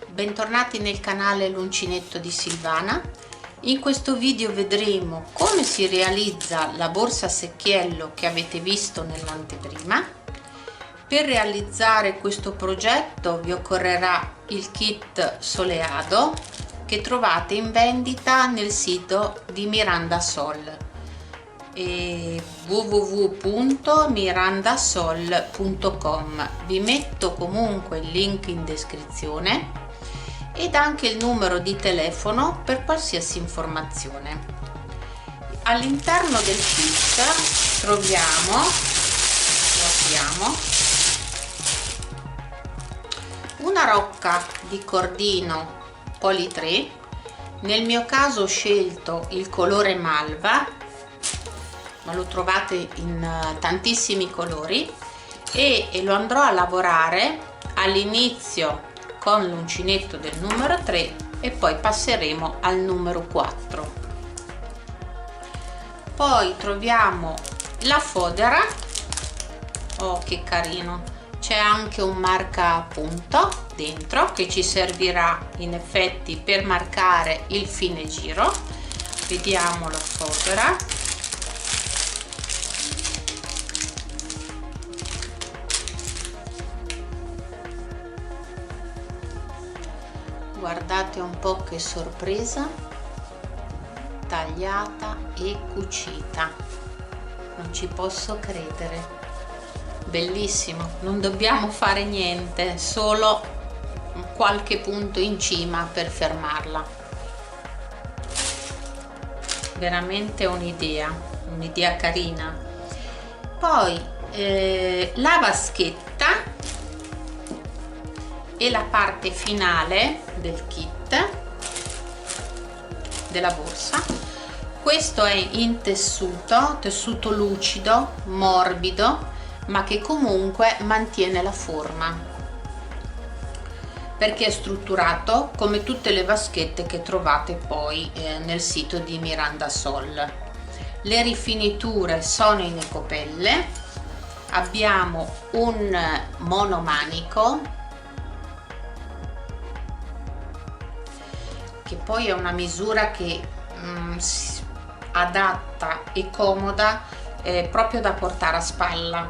Bentornati nel canale L'Uncinetto di Silvana. In questo video vedremo come si realizza la borsa a secchiello che avete visto nell'anteprima. Per realizzare questo progetto vi occorrerà il kit soleado che trovate in vendita nel sito di Miranda Sol, www.mirandasol.com. Vi metto comunque il link in descrizione ed anche il numero di telefono per qualsiasi informazione. All'interno del kit troviamo, lo apriamo, una rocca di cordino Poly 3. Nel mio caso ho scelto il colore malva, ma lo trovate in tantissimi colori, e lo andrò a lavorare all'inizio con l'uncinetto del numero 3 e poi passeremo al numero 4. Poi troviamo la fodera, oh che carino, c'è anche un marcapunto dentro che ci servirà in effetti per marcare il fine giro. Vediamo la fodera. Guardate un po' che sorpresa, tagliata e cucita, non ci posso credere, bellissimo. Non dobbiamo fare niente, solo qualche punto in cima per fermarla. Veramente un'idea carina. Poi la vaschetta e la parte finale del kit della borsa. Questo è in tessuto lucido, morbido, ma che comunque mantiene la forma, perché è strutturato come tutte le vaschette che trovate poi nel sito di Miranda Sol. Le rifiniture sono in ecopelle. Abbiamo un monomanico che poi è una misura che adatta e comoda proprio da portare a spalla,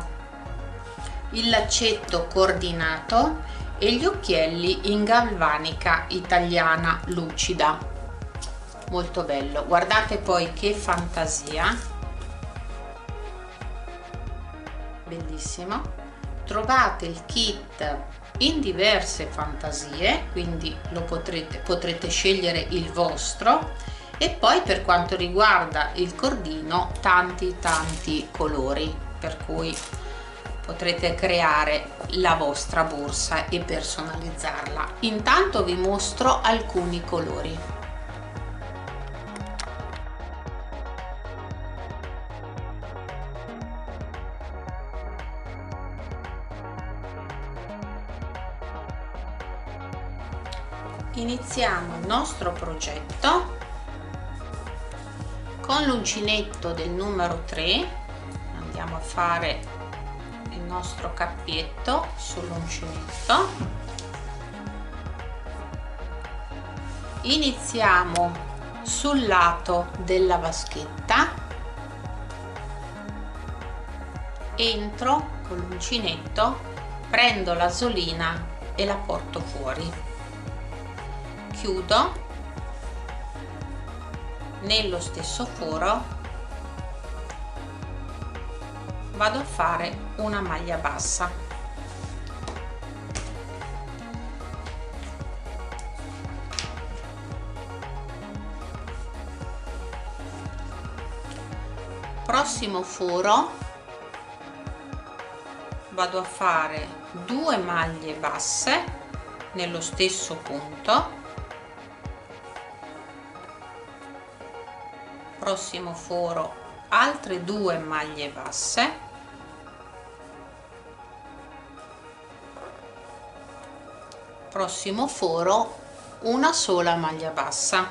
il laccetto coordinato e gli occhielli in galvanica italiana lucida, molto bello. Guardate poi che fantasia, bellissimo. Trovate il kit in diverse fantasie, quindi lo potrete scegliere il vostro, e poi per quanto riguarda il cordino tanti colori, per cui potrete creare la vostra borsa e personalizzarla. Intanto vi mostro alcuni colori. Iniziamo il nostro progetto con l'uncinetto del numero 3. Andiamo a fare il nostro cappietto sull'uncinetto. Iniziamo sul lato della vaschetta, entro con l'uncinetto, prendo l'asolina e la porto fuori. Chiudo nello stesso foro, vado a fare una maglia bassa. Prossimo foro vado a fare 2 maglie basse nello stesso punto. Prossimo foro altre 2 maglie basse, prossimo foro una sola maglia bassa.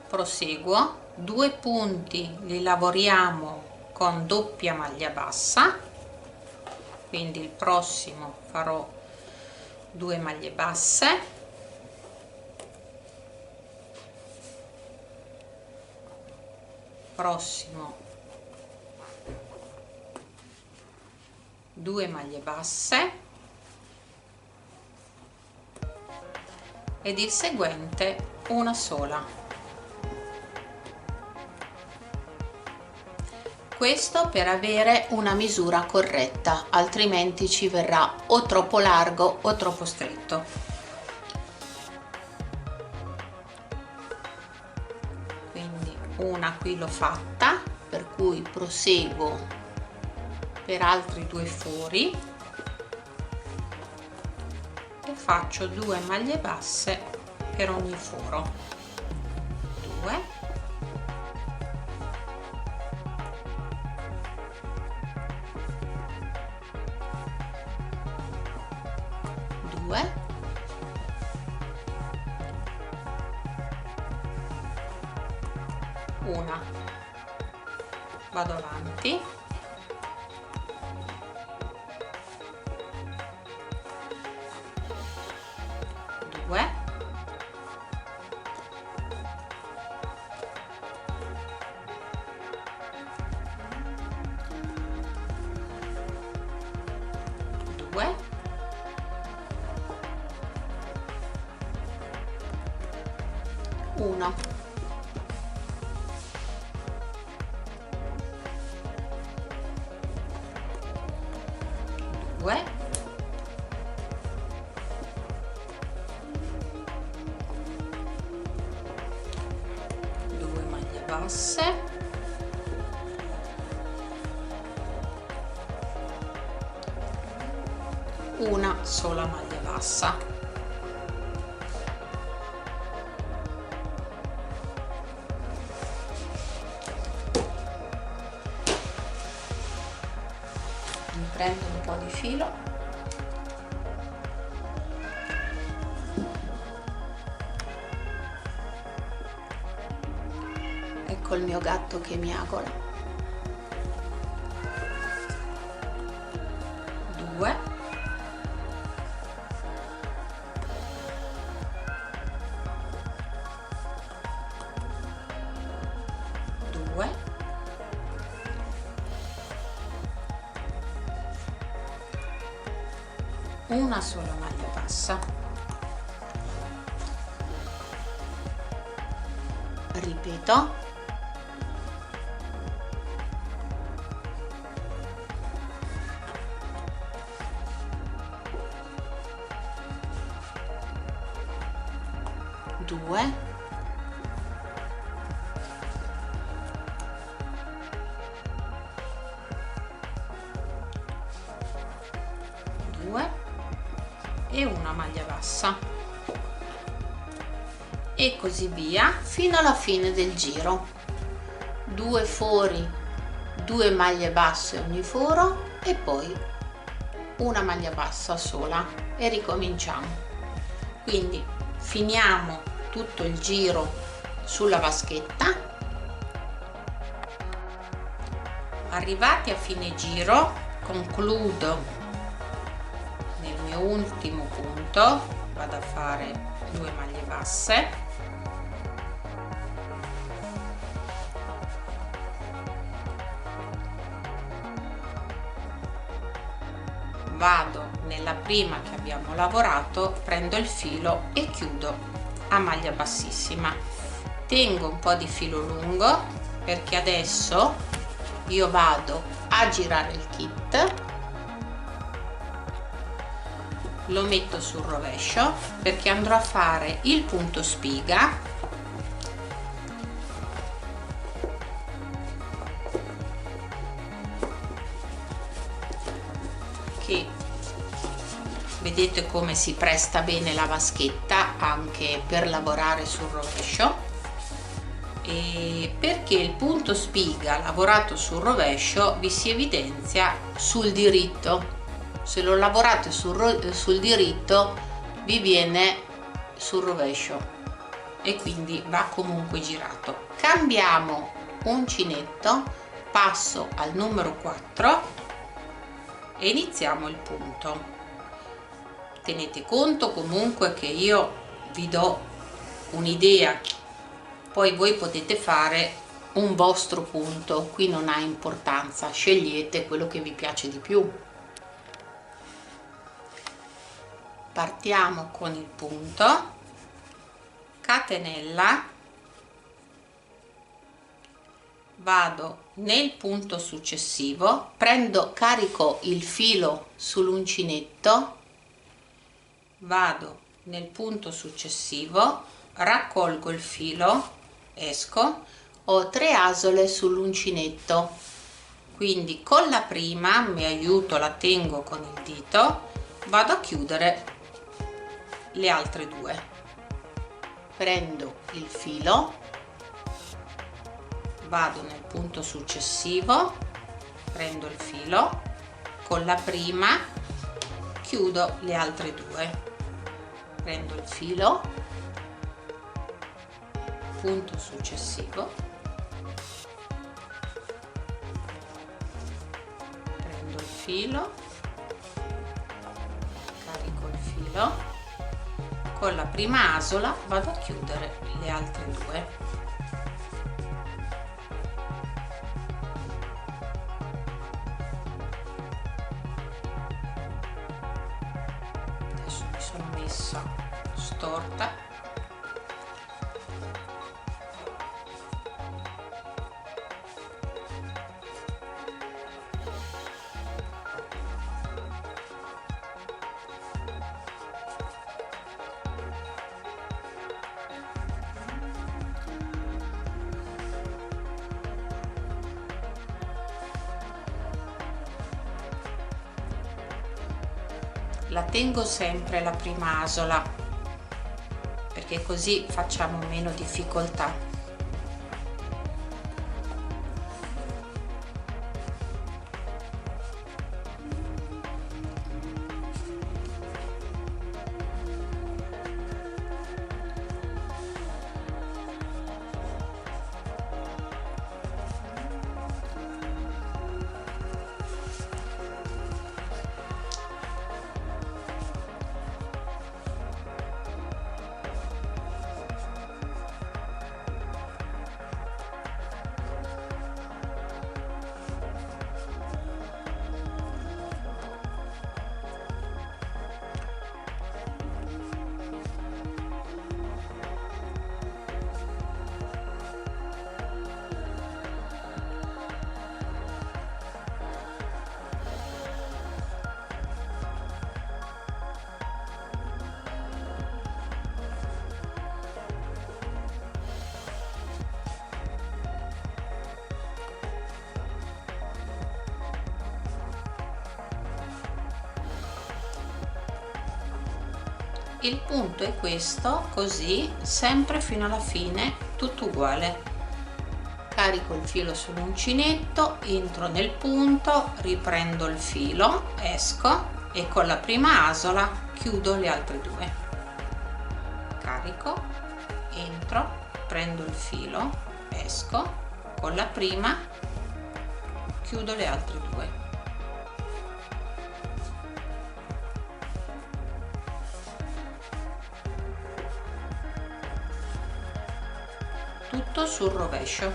proseguo, 2 punti li lavoriamo con doppia maglia bassa, quindi il prossimo farò 2 maglie basse, prossimo 2 maglie basse ed il seguente una sola. Questo per avere una misura corretta, altrimenti ci verrà o troppo largo o troppo stretto. Quindi una qui l'ho fatta, per cui proseguo per altri 2 fori e faccio 2 maglie basse per ogni foro. 2, 2, 1, vado avanti, 2, 2, 1, 2, 2 maglie basse, 1 sola maglia bassa. Prendo un po' di filo, ecco il mio gatto che miagola. 2, 2, 1 sola maglia bassa, ripeto, 2, 2 e una maglia bassa e così via fino alla fine del giro. 2 fori, 2 maglie basse ogni foro e poi una maglia bassa sola e ricominciamo. Quindi finiamo tutto il giro sulla vaschetta. Arrivati a fine giro concludo nel mio ultimo punto, vado a fare 2 maglie basse, vado nella prima che abbiamo lavorato, prendo il filo e chiudo a maglia bassissima. Tengo un po' di filo lungo perché adesso io vado a girare il kit, lo metto sul rovescio perché andrò a fare il punto spiga che vedete come si presta bene la vaschetta anche per lavorare sul rovescio, e perché il punto spiga lavorato sul rovescio vi si evidenzia sul diritto. Se lo lavorate sul diritto vi viene sul rovescio, e quindi va comunque girato. Cambiamo uncinetto, passo al numero 4 e iniziamo il punto. Tenete conto comunque che io vi do un'idea, poi voi potete fare un vostro punto, qui non ha importanza, scegliete quello che vi piace di più. Partiamo con il punto, catenella, vado nel punto successivo, carico il filo sull'uncinetto, vado nel punto successivo, raccolgo il filo, esco, ho 3 asole sull'uncinetto, quindi con la prima mi aiuto, la tengo con il dito, vado a chiudere le altre 2, prendo il filo, vado nel punto successivo, prendo il filo, con la prima chiudo le altre 2, prendo il filo, punto successivo, prendo il filo, carico il filo, con la prima asola vado a chiudere le altre 2. Adesso mi sono messa storta. La tengo sempre la prima asola perché così facciamo meno difficoltà. Il punto è questo, così sempre fino alla fine, tutto uguale. Carico il filo sull'uncinetto, entro nel punto, riprendo il filo, esco e con la prima asola chiudo le altre 2. Carico, entro, prendo il filo, esco, con la prima chiudo le altre 2. Tutto sul rovescio.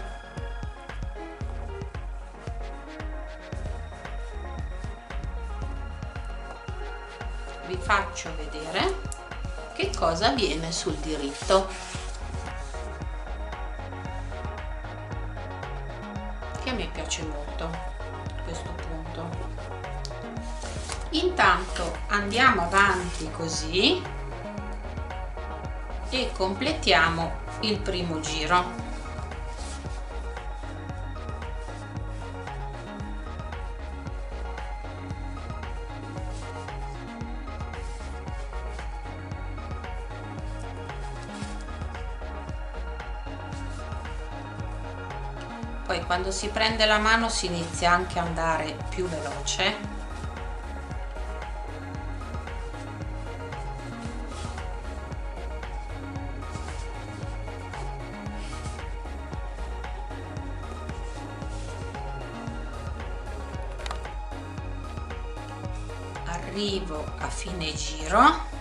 Vi faccio vedere che cosa avviene sul diritto, che a me piace molto questo punto. Intanto andiamo avanti così e completiamo il primo giro. Poi quando si prende la mano si inizia anche ad andare più veloce. arrivo a fine giro,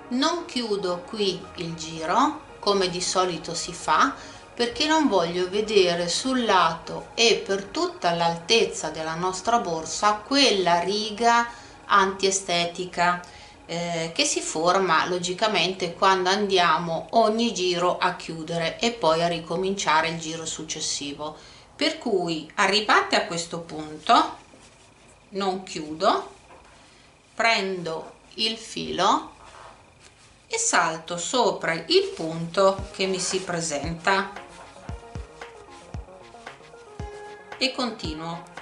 non chiudo qui il giro come di solito si fa, perché non voglio vedere sul lato e per tutta l'altezza della nostra borsa quella riga antiestetica che si forma logicamente quando andiamo ogni giro a chiudere e poi a ricominciare il giro successivo. Per cui arrivate a questo punto non chiudo, prendo il filo e salto sopra il punto che mi si presenta e continuo.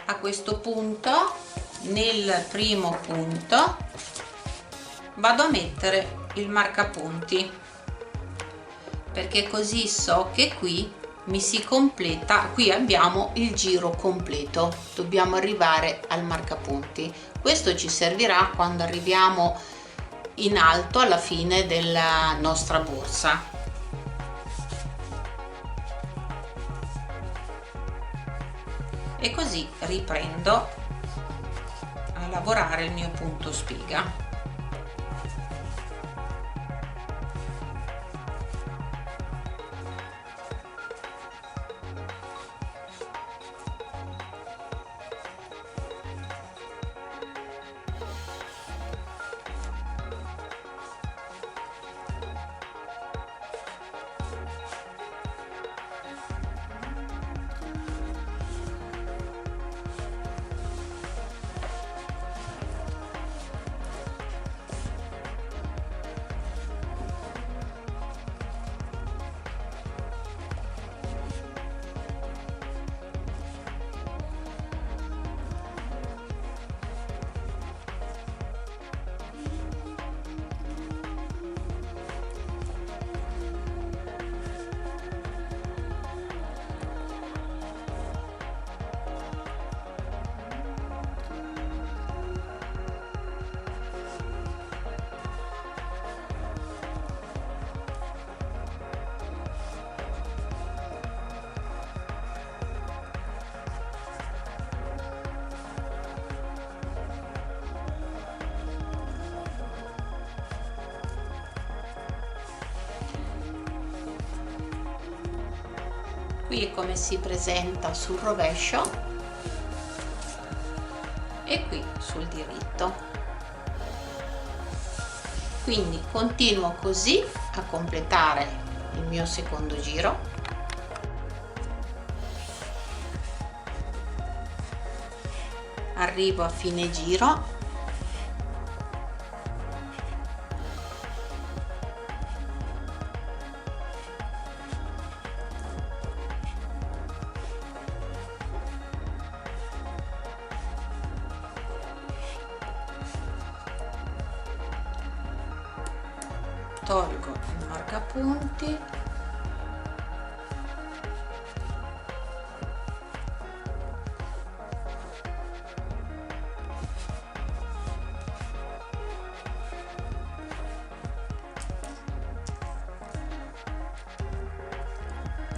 A questo punto, nel primo punto, vado a mettere il marcapunti, perché così so che qui mi si completa, qui abbiamo il giro completo, dobbiamo arrivare al marcapunti. Questo ci servirà quando arriviamo in alto alla fine della nostra borsa. E così riprendo a lavorare il mio punto spiga. Qui è come si presenta sul rovescio e qui sul diritto. Quindi continuo così a completare il mio secondo giro. Arrivo a fine giro. Tolgo il marcapunti,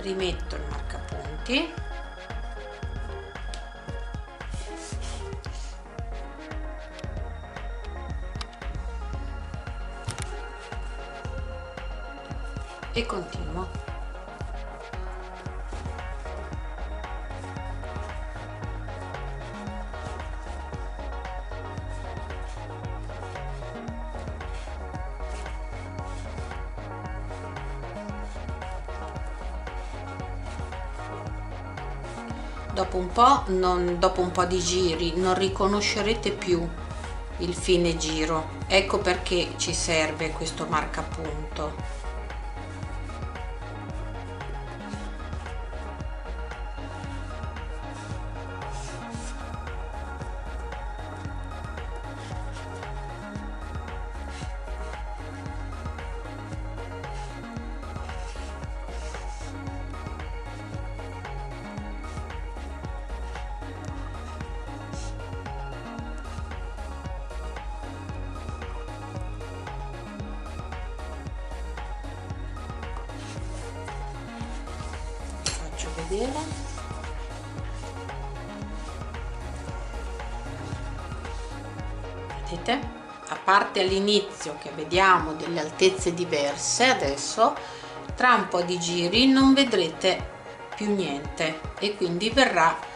rimetto il marcapunti, e continuo. Dopo un po' di giri non riconoscerete più il fine giro, ecco perché ci serve questo marcapunto. vedere. Vedete? A parte all'inizio che vediamo delle altezze diverse, adesso tra un po' di giri non vedrete più niente e quindi verrà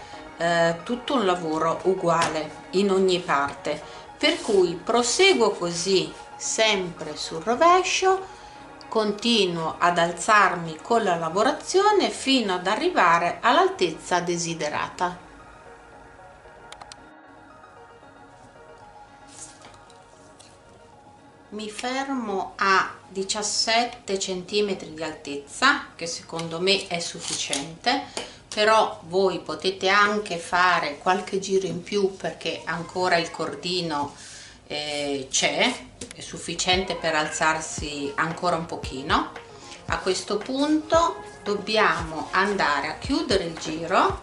tutto un lavoro uguale in ogni parte, per cui proseguo così sempre sul rovescio, continuo ad alzarmi con la lavorazione fino ad arrivare all'altezza desiderata. Mi fermo a 17 cm di altezza, che secondo me è sufficiente, però voi potete anche fare qualche giro in più perché ancora il cordino c'è, è sufficiente per alzarsi ancora un pochino. A questo punto dobbiamo andare a chiudere il giro,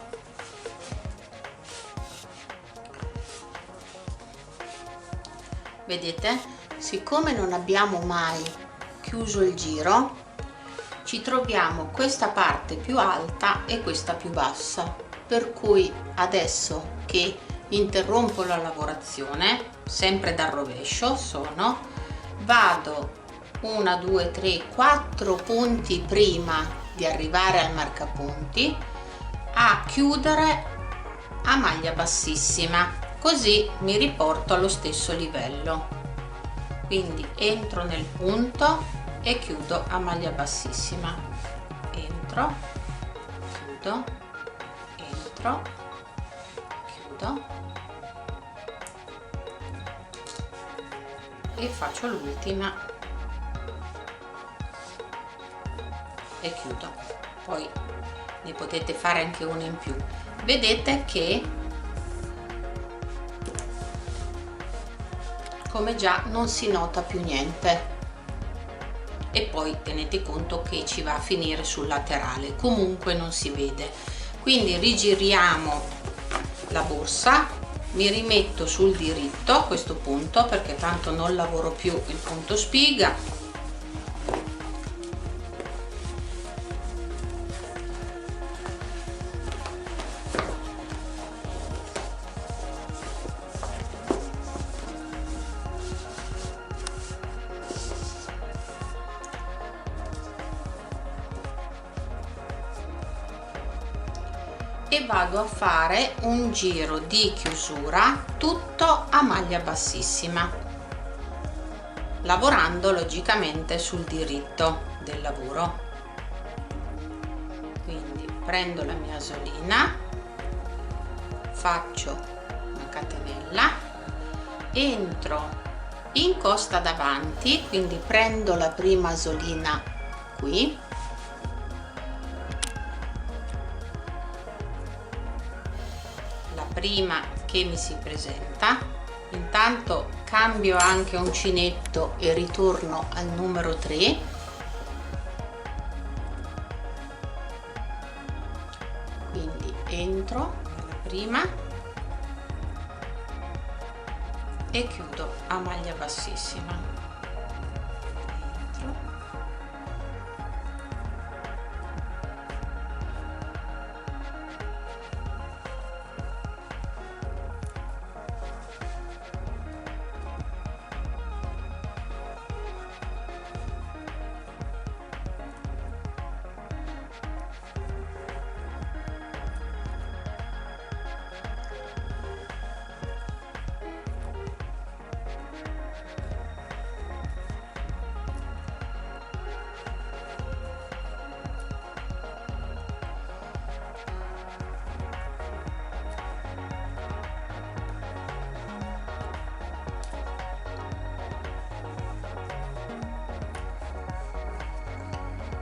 vedete? Siccome non abbiamo mai chiuso il giro, ci troviamo questa parte più alta e questa più bassa, per cui adesso che interrompo la lavorazione, sempre dal rovescio vado 1 2 3 4 punti prima di arrivare al marcapunti a chiudere a maglia bassissima, così mi riporto allo stesso livello. Quindi entro nel punto e chiudo a maglia bassissima, entro, chiudo, entro, chiudo e faccio l'ultima e chiudo. Poi ne potete fare anche una in più. Vedete che come già non si nota più niente, e poi tenete conto che ci va a finire sul laterale, comunque non si vede. Quindi rigiriamo la borsa, mi rimetto sul diritto a questo punto perché tanto non lavoro più il punto spiga, e vado a fare un giro di chiusura tutto a maglia bassissima, lavorando logicamente sul diritto del lavoro. Quindi prendo la mia asolina, faccio una catenella, entro in costa davanti, quindi prendo la prima asolina qui, prima che mi si presenta. Intanto cambio anche uncinetto e ritorno al numero 3, quindi entro nella prima e chiudo a maglia bassissima.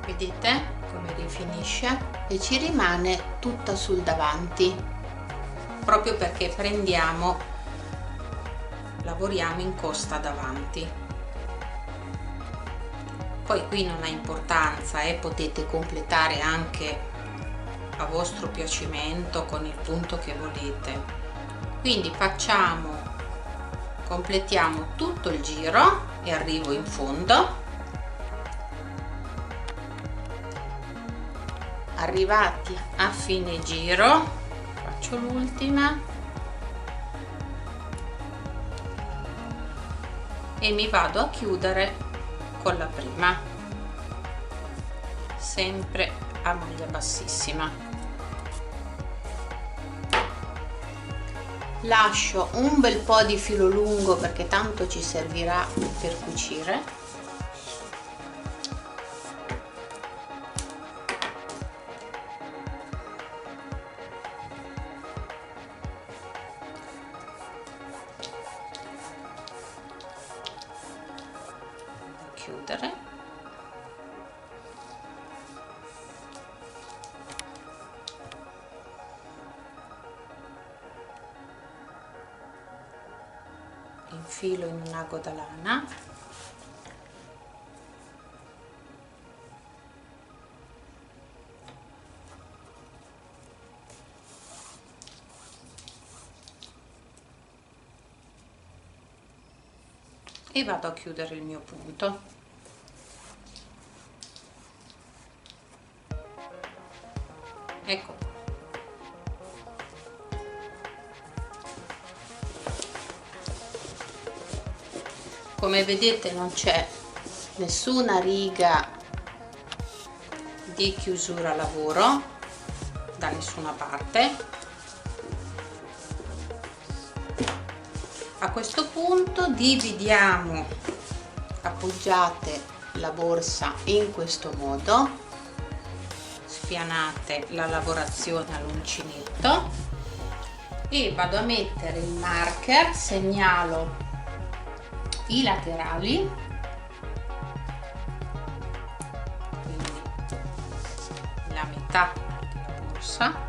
Vedete come rifinisce e ci rimane tutta sul davanti, proprio perché lavoriamo in costa davanti. Poi qui non ha importanza, potete completare anche a vostro piacimento con il punto che volete. Quindi completiamo tutto il giro e arrivo in fondo. arrivati a fine giro, faccio l'ultima e mi vado a chiudere con la prima, sempre a maglia bassissima. Lascio un bel po' di filo lungo perché tanto ci servirà per cucire. Chiudere. Infilo in un ago da lana, e vado a chiudere il mio punto. Ecco. Come vedete non c'è nessuna riga di chiusura lavoro da nessuna parte. A questo punto dividiamo, appoggiate la borsa in questo modo, spianate la lavorazione all'uncinetto e vado a mettere il marker, segnalo i laterali, quindi la metà della borsa,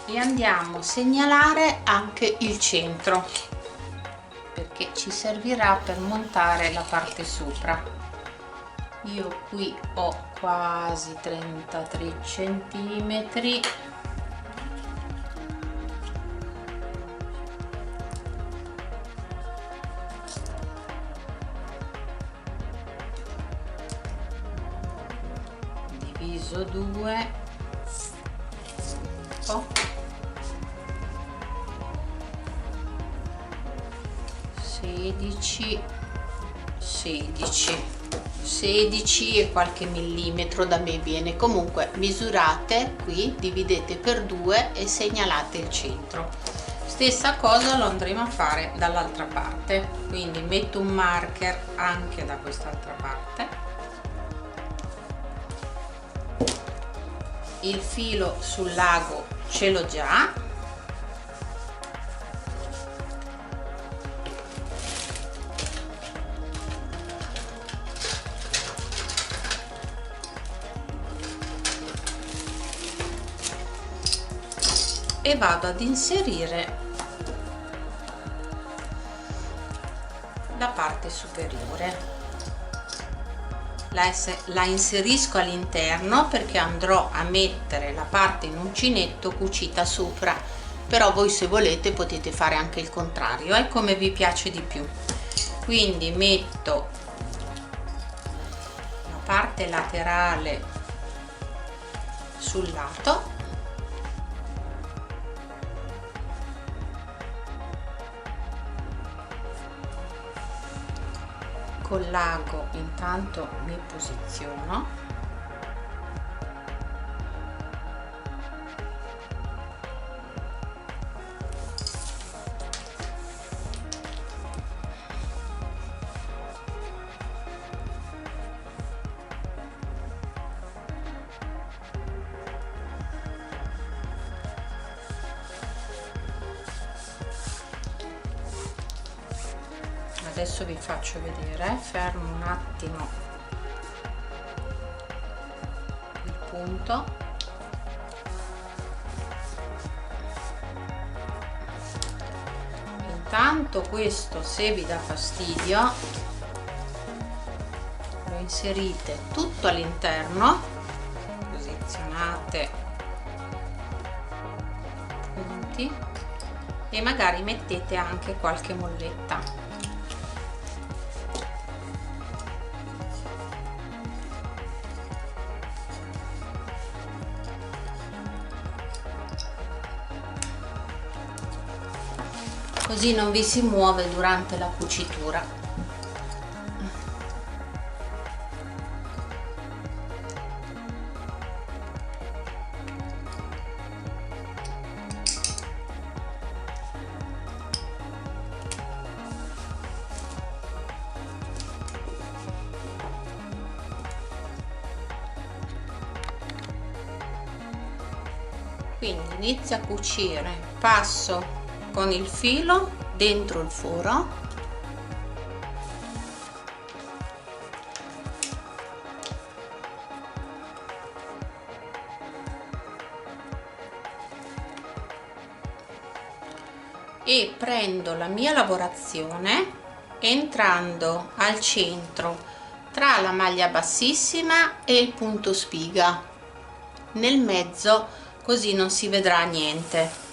e andiamo a segnalare anche il centro perché ci servirà per montare la parte sopra. Io qui ho quasi 33 centimetri, diviso 2, 16 e qualche millimetro da me viene. Comunque misurate qui, dividete per 2 e segnalate il centro. Stessa cosa lo andremo a fare dall'altra parte, quindi metto un marker anche da quest'altra parte. Il filo sul lago ce l'ho già, e vado ad inserire la parte superiore. La inserisco all'interno perché andrò a mettere la parte in uncinetto cucita sopra, però voi se volete potete fare anche il contrario, è come vi piace di più. Quindi metto la parte laterale sul lato, con l'ago intanto mi posiziono, adesso vi faccio vedere, fermo un attimo il punto, intanto questo, se vi dà fastidio, lo inserite tutto all'interno, posizionate punti e magari mettete anche qualche molletta. così non vi si muove durante la cucitura. Quindi inizio a cucire, passo con il filo dentro il foro, e prendo la mia lavorazione entrando al centro tra la maglia bassissima e il punto spiga, nel mezzo, così non si vedrà niente.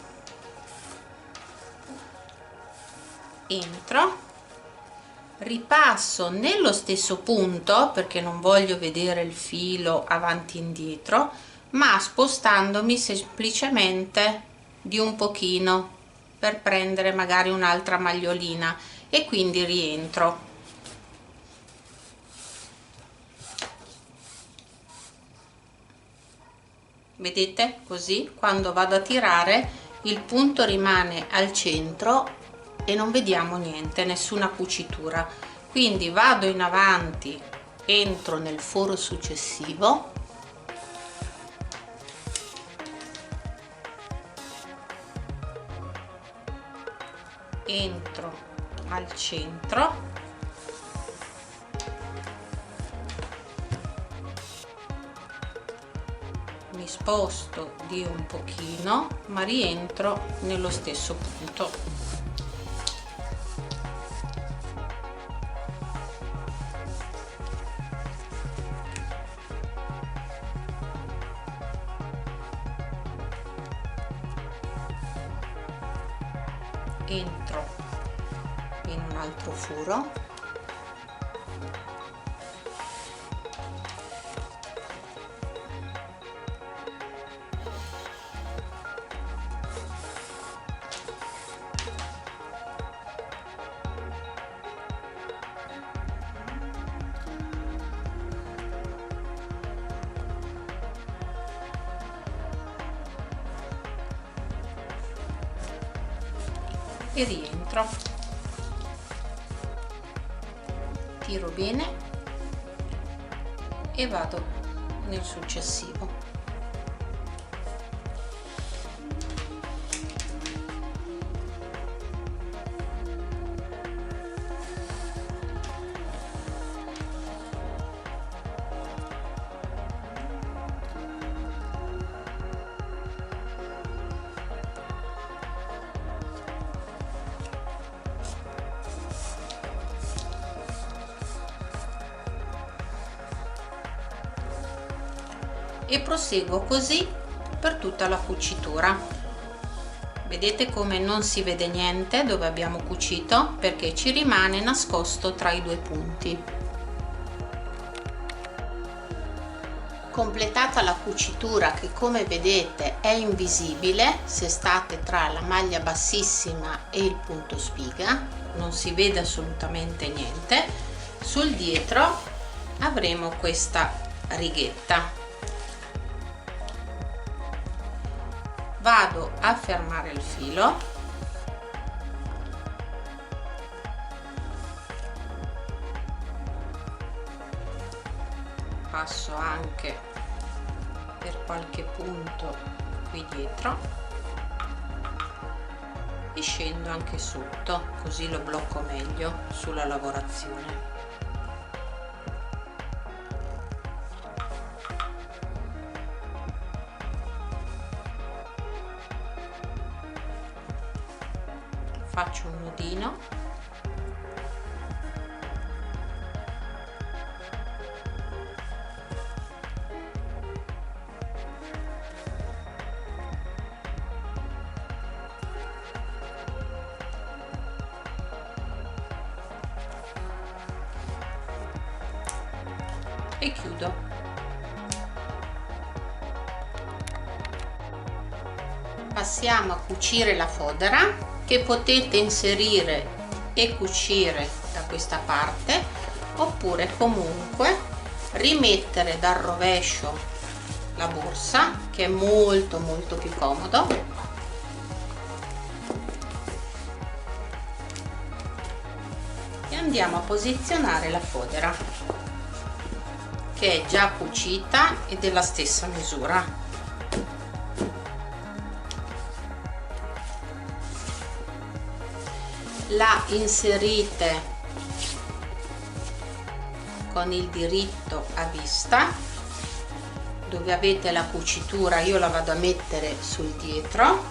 Entro, ripasso nello stesso punto perché non voglio vedere il filo avanti e indietro, ma spostandomi semplicemente di un pochino per prendere magari un'altra magliolina, e quindi rientro. Vedete, così quando vado a tirare il punto rimane al centro e non vediamo niente, nessuna cucitura. Quindi vado in avanti, entro nel foro successivo, entro al centro, mi sposto di un pochino ma rientro nello stesso punto. Entro in un altro foro, e rientro, tiro bene e vado nel successivo. E proseguo così per tutta la cucitura. Vedete come non si vede niente dove abbiamo cucito perché ci rimane nascosto tra i due punti. Completata la cucitura, che come vedete è invisibile se state tra la maglia bassissima e il punto spiga, non si vede assolutamente niente, sul dietro avremo questa righetta. Vado a fermare il filo, passo anche per qualche punto qui dietro e scendo anche sotto, così lo blocco meglio sulla lavorazione. Faccio un nodino, e chiudo. Passiamo a cucire la fodera. che potete inserire e cucire da questa parte, oppure comunque rimettere dal rovescio la borsa, che è molto più comodo. E andiamo a posizionare la fodera, che è già cucita e della stessa misura. La inserite con il diritto a vista, dove avete la cucitura. Io la vado a mettere sul dietro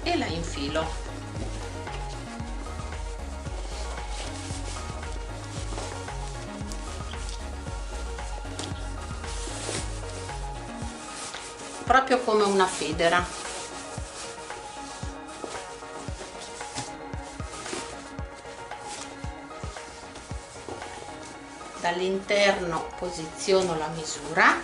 e la infilo. Proprio come una federa. Dall'interno posiziono la misura,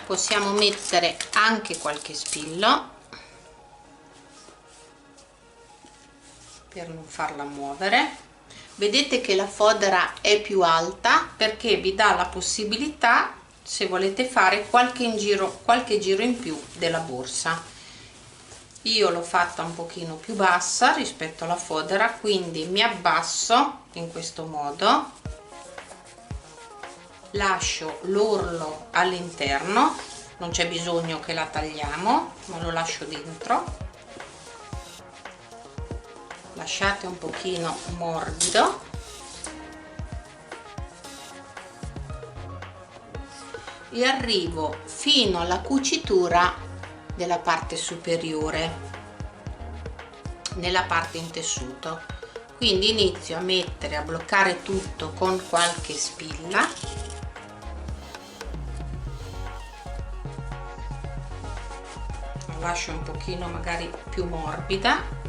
possiamo mettere anche qualche spillo per non farla muovere. Vedete che la fodera è più alta perché vi dà la possibilità, se volete fare qualche giro in più della borsa. Io l'ho fatta un pochino più bassa rispetto alla fodera, quindi mi abbasso in questo modo, lascio l'orlo all'interno, non c'è bisogno che la tagliamo, ma lo lascio dentro. Lasciate un pochino morbido e arrivo fino alla cucitura della parte superiore, nella parte in tessuto. Quindi inizio a mettere, a bloccare tutto con qualche spilla, la lascio un pochino magari più morbida.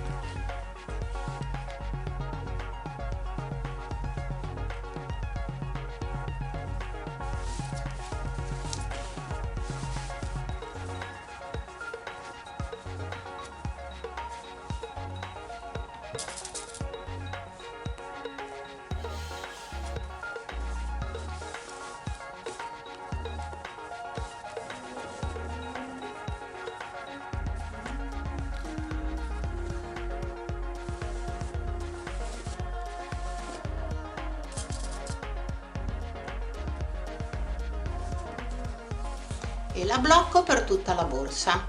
E la blocco per tutta la borsa.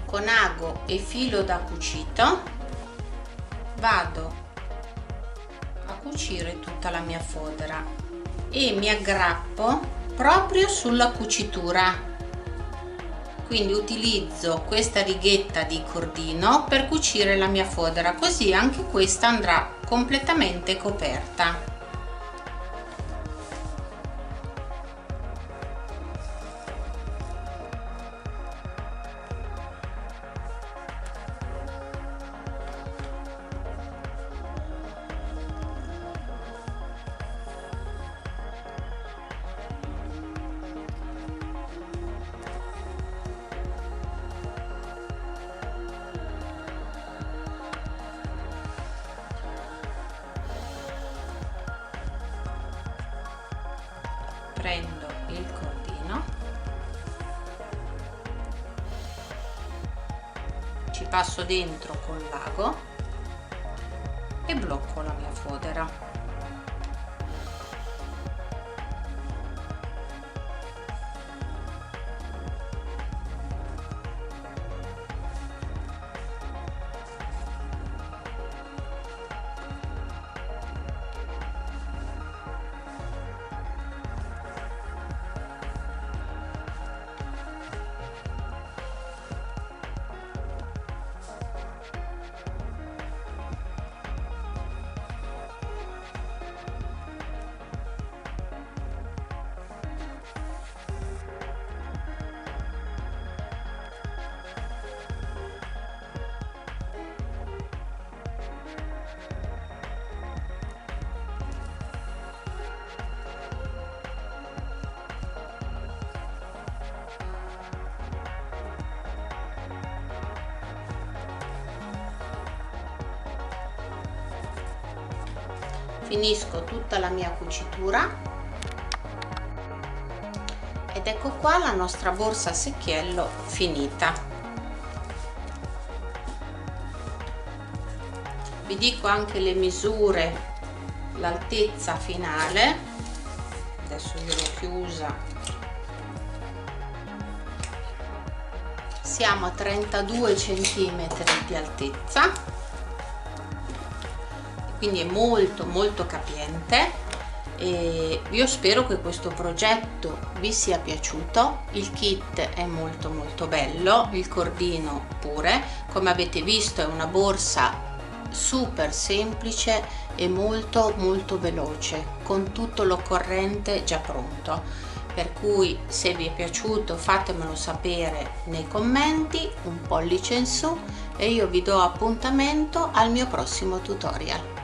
Con ago e filo da cucito vado a cucire tutta la mia fodera e mi aggrappo proprio sulla cucitura, quindi utilizzo questa righetta di cordino per cucire la mia fodera, così anche questa andrà completamente coperta. Prendo il cordino, ci passo dentro con l'ago e blocco la mia fodera. finisco tutta la mia cucitura ed ecco qua la nostra borsa a secchiello finita. Vi dico anche le misure, l'altezza finale, adesso io l'ho chiusa, siamo a 32 cm di altezza, quindi è molto capiente. E io spero che questo progetto vi sia piaciuto. Il kit è molto bello, il cordino pure. Come avete visto è una borsa super semplice e molto veloce, con tutto l'occorrente già pronto, per cui se vi è piaciuto fatemelo sapere nei commenti, un pollice in su, e io vi do appuntamento al mio prossimo tutorial.